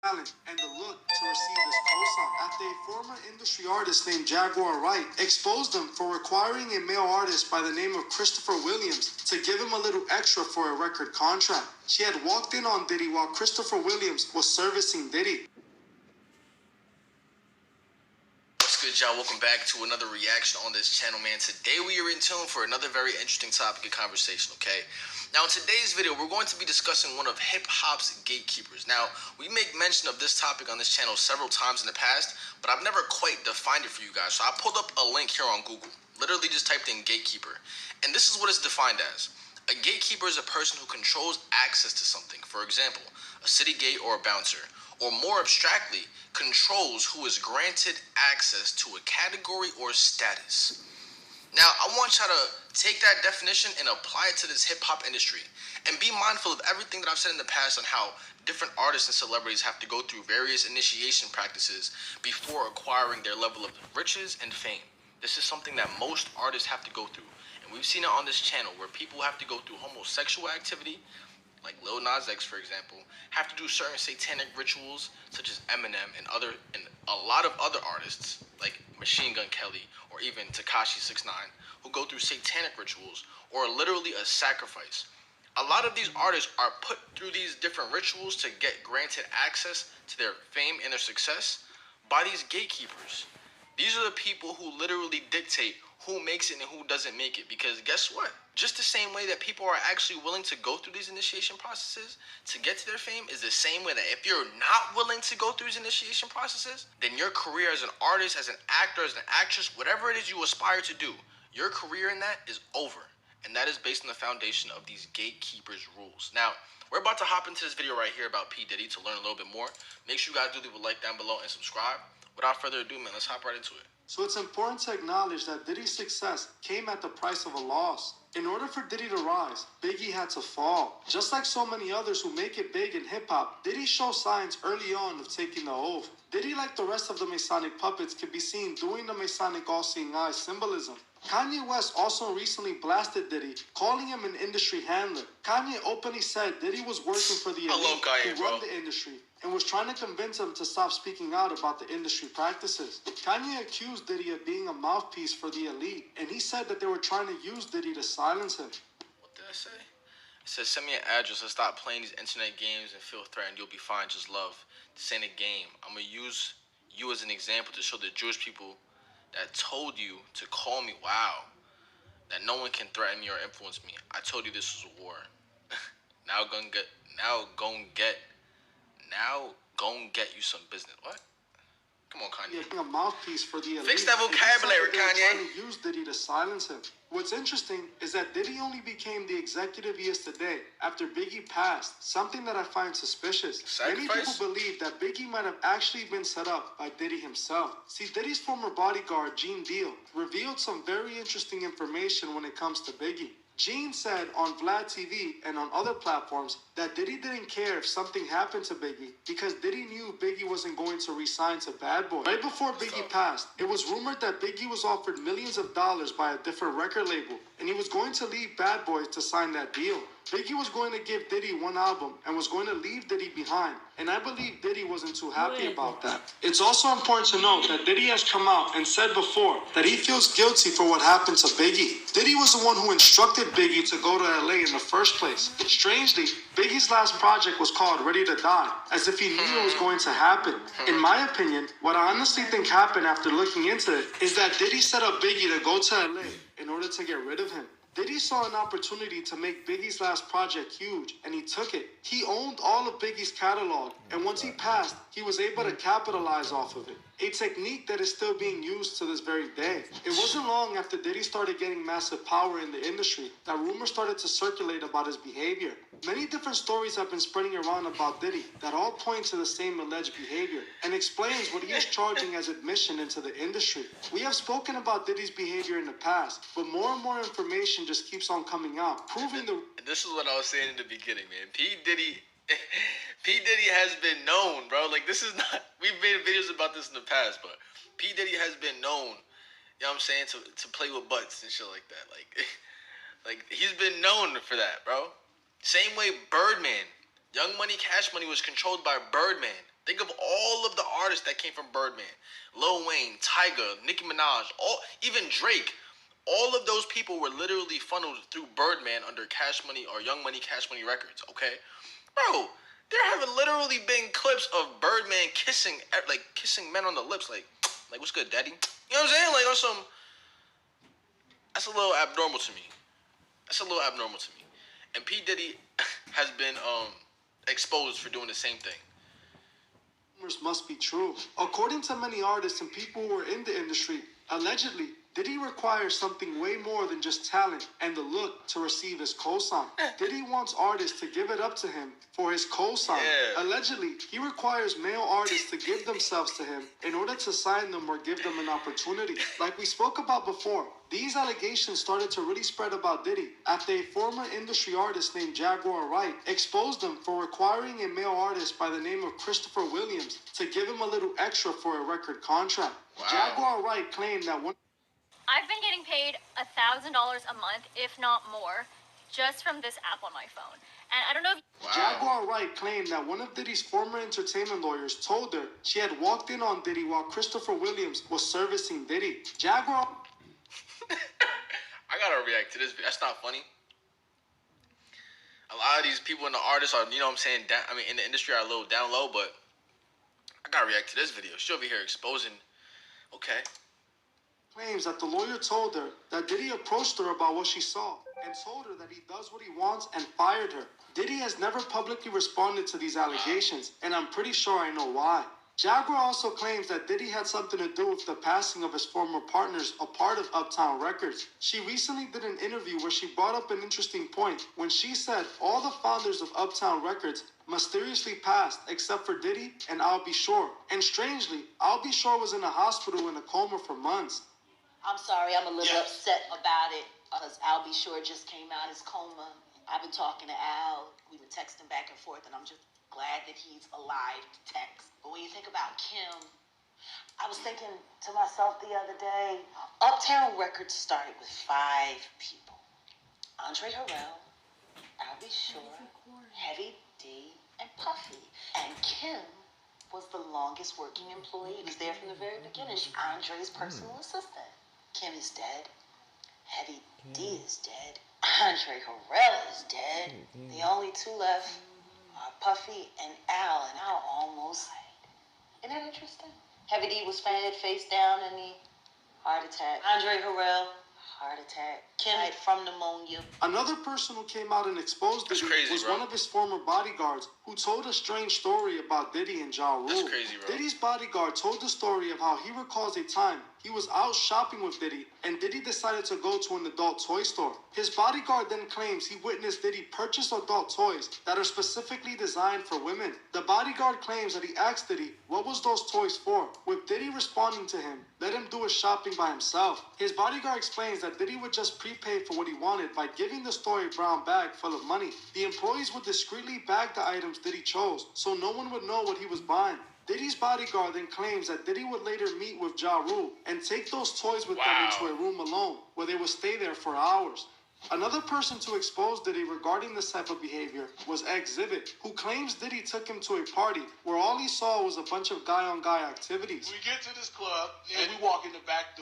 talent and the look to receive this cosign after a former industry artist named Jaguar Wright exposed him for requiring a male artist by the name of Christopher Williams to give him a little extra for a record contract. She had walked in on Diddy while Christopher Williams was servicing Diddy. What's good, y'all? Welcome back to another reaction on this channel, man. Today we are in tune for another very interesting topic of conversation, okay? Now, in today's video, we're going to be discussing one of hip-hop's gatekeepers. Now, we make mention of this topic on this channel several times in the past, but I've never quite defined it for you guys. So I pulled up a link here on Google, literally just typed in gatekeeper. And this is what it's defined as. A gatekeeper is a person who controls access to something. For example, a city gate or a bouncer. Or more abstractly, controls who is granted access to a category or status. Now, I want y'all to take that definition and apply it to this hip-hop industry. And be mindful of everything that I've said in the past on how different artists and celebrities have to go through various initiation practices before acquiring their level of riches and fame. This is something that most artists have to go through. And we've seen it on this channel where people have to go through homosexual activity, like Lil Nas X, for example, have to do certain satanic rituals, such as Eminem and a lot of other artists, like Machine Gun Kelly or even Tekashi 6ix9ine, who go through satanic rituals or literally a sacrifice. A lot of these artists are put through these different rituals to get granted access to their fame and their success by these gatekeepers. These are the people who literally dictate who makes it and who doesn't make it. Because guess what? Just the same way that people are actually willing to go through these initiation processes to get to their fame is the same way that if you're not willing to go through these initiation processes, then your career as an artist, as an actor, as an actress, whatever it is you aspire to do, your career in that is over. And that is based on the foundation of these gatekeepers' rules. Now, we're about to hop into this video right here about P. Diddy to learn a little bit more. Make sure you guys do leave a like down below and subscribe. Without further ado, man, let's hop right into it. So it's important to acknowledge that Diddy's success came at the price of a loss. In order for Diddy to rise, Biggie had to fall. Just like so many others who make it big in hip-hop, Diddy showed signs early on of taking the oath. Diddy, like the rest of the Masonic puppets, can be seen doing the Masonic all-seeing eye symbolism. Kanye West also recently blasted Diddy, calling him an industry handler. Kanye openly said Diddy was working for the elite who run the industry and was trying to convince him to stop speaking out about the industry practices. Kanye accused Diddy of being a mouthpiece for the elite, and he said that they were trying to use Diddy to silence him. What did I say? It says, send me an address and stop playing these internet games and feel threatened. You'll be fine, just love. This ain't a game. I'm going to use you as an example to show the Jewish people that told you to call me, wow, that no one can threaten me or influence me. I told you this was a war. Now go and get you some business. What? Come on, Kanye. Yeah, being a mouthpiece for the elite. Fix that vocabulary, Kanye. Trying to use Diddy to silence him. What's interesting is that Diddy only became the executive he is today after Biggie passed, something that I find suspicious. Sacrifice? Many people believe that Biggie might have actually been set up by Diddy himself. See, Diddy's former bodyguard, Gene Deal, revealed some very interesting information when it comes to Biggie. Gene said on Vlad TV and on other platforms that Diddy didn't care if something happened to Biggie because Diddy knew Biggie wasn't going to re-sign to Bad Boy. Right before Biggie passed, it was rumored that Biggie was offered millions of dollars by a different record label and he was going to leave Bad Boy to sign that deal. Biggie was going to give Diddy one album and was going to leave Diddy behind. And I believe Diddy wasn't too happy about that. It's also important to note that Diddy has come out and said before that he feels guilty for what happened to Biggie. Diddy was the one who instructed Biggie to go to LA in the first place. Strangely, Biggie's last project was called Ready to Die, as if he knew it was going to happen. In my opinion, what I honestly think happened after looking into it is that Diddy set up Biggie to go to LA in order to get rid of him. Diddy saw an opportunity to make Biggie's last project huge, and he took it. He owned all of Biggie's catalog, and once he passed, he was able to capitalize off of it. A technique that is still being used to this very day. It wasn't long after Diddy started getting massive power in the industry that rumors started to circulate about his behavior. Many different stories have been spreading around about Diddy that all point to the same alleged behavior and explains what he is charging as admission into the industry. We have spoken about Diddy's behavior in the past, but more and more information just keeps on coming out, proving the... This is what I was saying in the beginning, man. P. Diddy has been known, bro. Like, this is not... We've made videos about this in the past, but P. Diddy has been known, you know what I'm saying, to play with butts and shit like that. Like, he's been known for that, bro. Same way Birdman Young Money, Cash Money was controlled by Birdman. Think of all of the artists that came from Birdman. Lil Wayne, Tyga, Nicki Minaj, even Drake. All of those people were literally funneled through Birdman under Cash Money or Young Money, Cash Money Records, okay? Bro, there have literally been clips of Birdman kissing men on the lips, like what's good, daddy? You know what I'm saying? Like, on some, that's a little abnormal to me. And P. Diddy has been exposed for doing the same thing. Rumors must be true. According to many artists and people who are in the industry, allegedly, Diddy requires something way more than just talent and the look to receive his cosign. Diddy wants artists to give it up to him for his cosign. Yeah. Allegedly, he requires male artists to give themselves to him in order to sign them or give them an opportunity. Like we spoke about before, these allegations started to really spread about Diddy after a former industry artist named Jaguar Wright exposed him for requiring a male artist by the name of Christopher Williams to give him a little extra for a record contract. Wow. Jaguar Wright claimed that one... I've been getting paid $1,000 a month, if not more, just from this app on my phone. And I don't know if... Wow. Jaguar Wright claimed that one of Diddy's former entertainment lawyers told her she had walked in on Diddy while Christopher Williams was servicing Diddy. Jaguar... I gotta react to this. That's not funny. A lot of these people and the artists are, you know what I'm saying, in the industry are a little down low, but I gotta react to this video. She over here exposing, okay. Claims that the lawyer told her that Diddy approached her about what she saw and told her that he does what he wants and fired her. Diddy has never publicly responded to these allegations, and I'm pretty sure I know why. Jaguar also claims that Diddy had something to do with the passing of his former partners, a part of Uptown Records. She recently did an interview where she brought up an interesting point when she said all the founders of Uptown Records mysteriously passed except for Diddy and I'll Be Sure. And strangely, I'll Be Sure was in a hospital in a coma for months. I'm sorry, I'm a little upset about it because Al Be Sure just came out his coma. I've been talking to Al. We've been texting back and forth, and I'm just glad that he's alive to text. But when you think about Kim, I was thinking to myself the other day, Uptown Records started with 5 people. Andre Harrell, Al Be Sure, Heavy D, and Puffy. And Kim was the longest working employee. He was there from the very beginning. She's Andre's personal assistant. Kim is dead. Heavy D is dead. Andre Harrell is dead. The only 2 left are Puffy and Al almost died. Isn't that interesting? Heavy D was found face down in the heart attack. Andre Harrell, heart attack. Kim died from pneumonia. Another person who came out and exposed Diddy was one of his former bodyguards who told a strange story about Diddy and Ja Rule. That's crazy, bro. Diddy's bodyguard told the story of how he recalls a time he was out shopping with Diddy and Diddy decided to go to an adult toy store. His bodyguard then claims he witnessed Diddy purchase adult toys that are specifically designed for women. The bodyguard claims that he asked Diddy what was those toys for, with Diddy responding to him, let him do his shopping by himself. His bodyguard explains that Diddy would just prepay for what he wanted by giving the store a brown bag full of money. The employees would discreetly bag the items Diddy chose so no one would know what he was buying. Diddy's bodyguard then claims that Diddy would later meet with Ja Rule and take those toys with them into a room alone, where they would stay there for hours. Another person to expose Diddy regarding this type of behavior was Exhibit, who claims Diddy took him to a party where all he saw was a bunch of guy-on-guy activities. We get to this club, and we walk in the back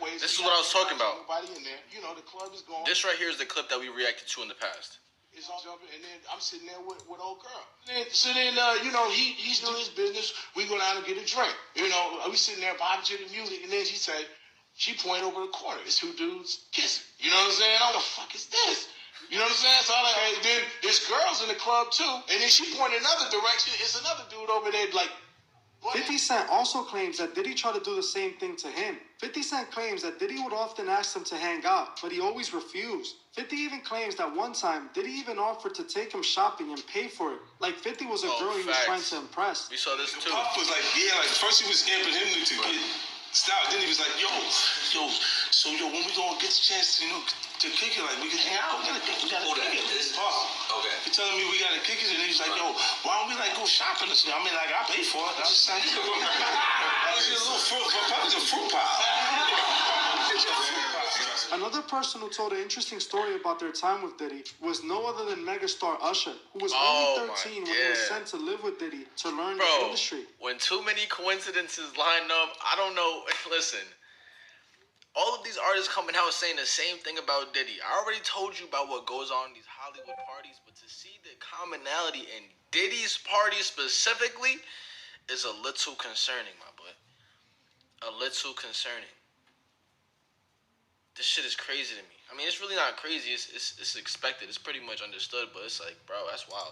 ways. This is what I was talking about. Nobody in there. You know, the club is going. This right here is the clip that we reacted to in the past. It's all jumping, and then I'm sitting there with old girl. So then, you know, he's doing his business. We go down and get a drink. You know, we sitting there vibing to the music, and then she point over the corner. It's 2 dudes kissing. You know what I'm saying? I'm like, the fuck is this? You know what I'm saying? So I'm like, hey, then there's girls in the club too, and then she pointed another direction. It's another dude over there, like. 50 Cent also claims that Diddy tried to do the same thing to him. 50 Cent claims that Diddy would often ask him to hang out, but he always refused. 50 even claims that one time, Diddy even offered to take him shopping and pay for it. Like 50 was a girl he was trying to impress. We saw this too. Puff was like, first he was amping him to get style. Then he was like, yo, when we gonna get the chance to, to kick it, like, we can hang out. We gotta kick it. Puff. Okay. He telling me we gotta kick it, and he's like, yo, why don't we, like, go shopping or something? I mean, like, I pay for it. I was just like, that was a little fruit. Puff is a fruit pie. Another person who told an interesting story about their time with Diddy was no other than megastar Usher, who was only 13 when he was sent to live with Diddy to learn the industry. When too many coincidences line up, I don't know. Listen, all of these artists coming out saying the same thing about Diddy. I already told you about what goes on in these Hollywood parties, but to see the commonality in Diddy's party specifically is a little concerning, my boy. A little concerning. This shit is crazy to me. I mean, it's really not crazy. It's expected. It's pretty much understood, but it's like, bro, that's wild.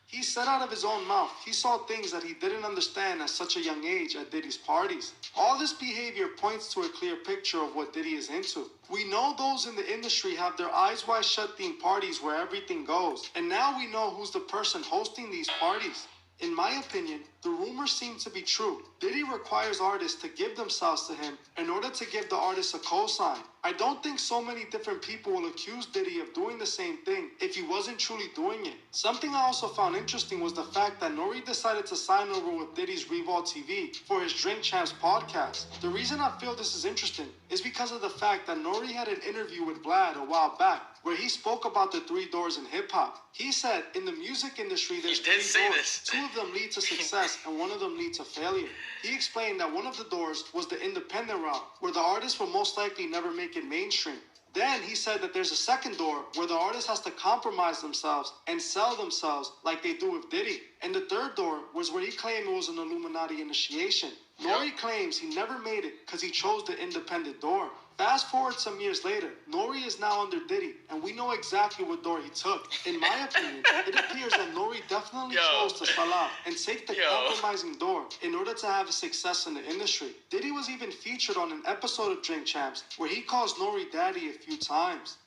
He said out of his own mouth, he saw things that he didn't understand at such a young age at Diddy's parties. All this behavior points to a clear picture of what Diddy is into. We know those in the industry have their eyes wide shut theme parties where everything goes. And now we know who's the person hosting these parties. In my opinion, the rumors seem to be true. Diddy requires artists to give themselves to him in order to give the artist a cosign. I don't think so many different people will accuse Diddy of doing the same thing if he wasn't truly doing it. Something I also found interesting was the fact that Nori decided to sign over with Diddy's Revolt TV for his Drink Champs podcast. The reason I feel this is interesting is because of the fact that Nori had an interview with Vlad a while back where he spoke about the 3 doors in hip-hop. He said, in the music industry, there's 3 doors. 2 of them lead to success and 1 of them leads to failure. He explained that one of the doors was the independent route, where the artist will most likely never make it mainstream. Then he said that there's a second door where the artist has to compromise themselves and sell themselves like they do with Diddy. And the third door was where he claimed it was an Illuminati initiation. Nori claims he never made it because he chose the independent door. Fast forward some years later, Nori is now under Diddy, and we know exactly what door he took. In my opinion, it appears that Nori definitely chose to sell out and take the compromising door in order to have a success in the industry. Diddy was even featured on an episode of Drink Champs where he calls Nori daddy a few times.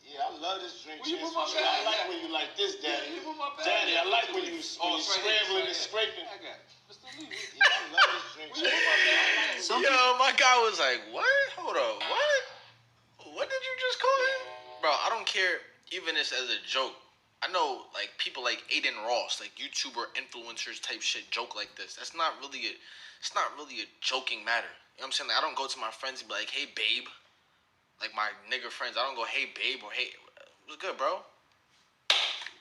Yeah, I love this Drink Champs. I like when you like this, daddy. Daddy, I like when you scrambling and scraping. Yeah, I love this Drink Champs. Yo, my guy was like, what? Hold up, what? What did you just call him? Bro, I don't care even this as a joke. I know, like, people like Aiden Ross, like YouTuber influencers type shit joke like this. It's not really a joking matter. You know what I'm saying? Like, I don't go to my friends and be like, hey, babe. Like, my nigga friends, I don't go, hey, babe, or hey, what's good, bro?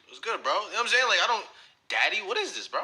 What's good, bro? You know what I'm saying? Like, I don't, daddy, what is this, bro?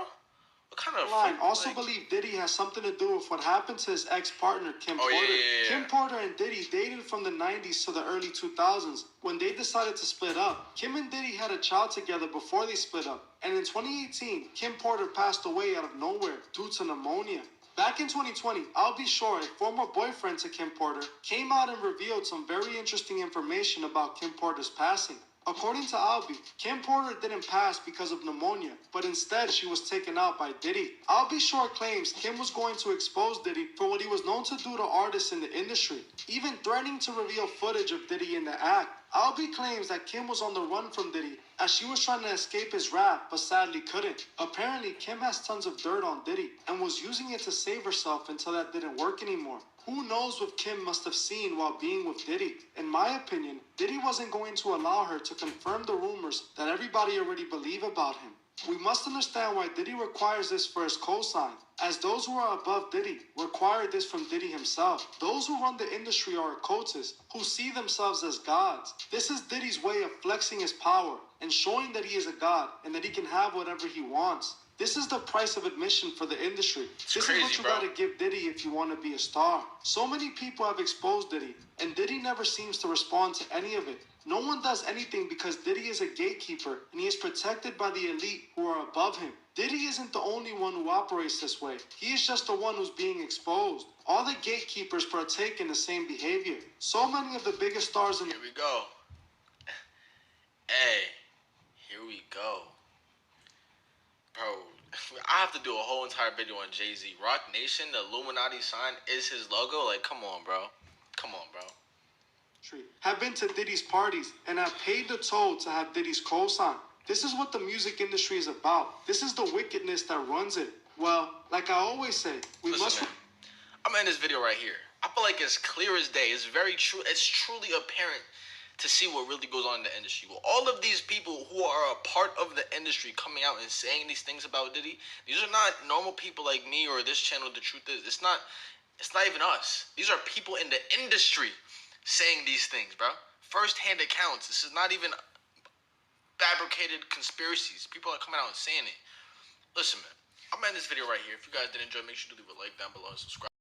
What kind of... I also believe Diddy has something to do with what happened to his ex-partner, Kim Porter. Yeah. Kim Porter and Diddy dated from the 90s to the early 2000s. When they decided to split up, Kim and Diddy had a child together before they split up. And in 2018, Kim Porter passed away out of nowhere due to pneumonia. Back in 2020, I'll Be Sure, a former boyfriend to Kim Porter, came out and revealed some very interesting information about Kim Porter's passing. According to Albie, Kim Porter didn't pass because of pneumonia, but instead she was taken out by Diddy. Albie Shore claims Kim was going to expose Diddy for what he was known to do to artists in the industry, even threatening to reveal footage of Diddy in the act. Albie claims that Kim was on the run from Diddy as she was trying to escape his wrath, but sadly couldn't. Apparently, Kim has tons of dirt on Diddy and was using it to save herself until that didn't work anymore. Who knows what Kim must have seen while being with Diddy? In my opinion, Diddy wasn't going to allow her to confirm the rumors that everybody already believe about him. We must understand why Diddy requires this for his cosign, as those who are above Diddy require this from Diddy himself. Those who run the industry are occultists who see themselves as gods. This is Diddy's way of flexing his power and showing that he is a god and that he can have whatever he wants. This is the price of admission for the industry. This is what you gotta give Diddy if you want to be a star. So many people have exposed Diddy, and Diddy never seems to respond to any of it. No one does anything because Diddy is a gatekeeper, and he is protected by the elite who are above him. Diddy isn't the only one who operates this way. He is just the one who's being exposed. All the gatekeepers partake in the same behavior. So many of the biggest stars in... Here we go. Hey, here we go. Bro, I have to do a whole entire video on Jay-Z. Rock Nation, the Illuminati sign is his logo. Like, come on, bro. Come on, bro. Have been to Diddy's parties and have paid the toll to have Diddy's cosign. This is what the music industry is about. This is the wickedness that runs it. Well, like I always say, we must... Man, I'm gonna end this video right here. I feel like it's clear as day. It's very true. It's truly apparent to see what really goes on in the industry. Well, all of these people who are a part of the industry coming out and saying these things about Diddy, these are not normal people like me or this channel. The truth is, it's not It's not even us. These are people in the industry saying these things, bro. First-hand accounts. This is not even fabricated conspiracies. People are coming out and saying it. Listen, man. I'm ending this video right here. If you guys did enjoy, make sure to leave a like down below and subscribe.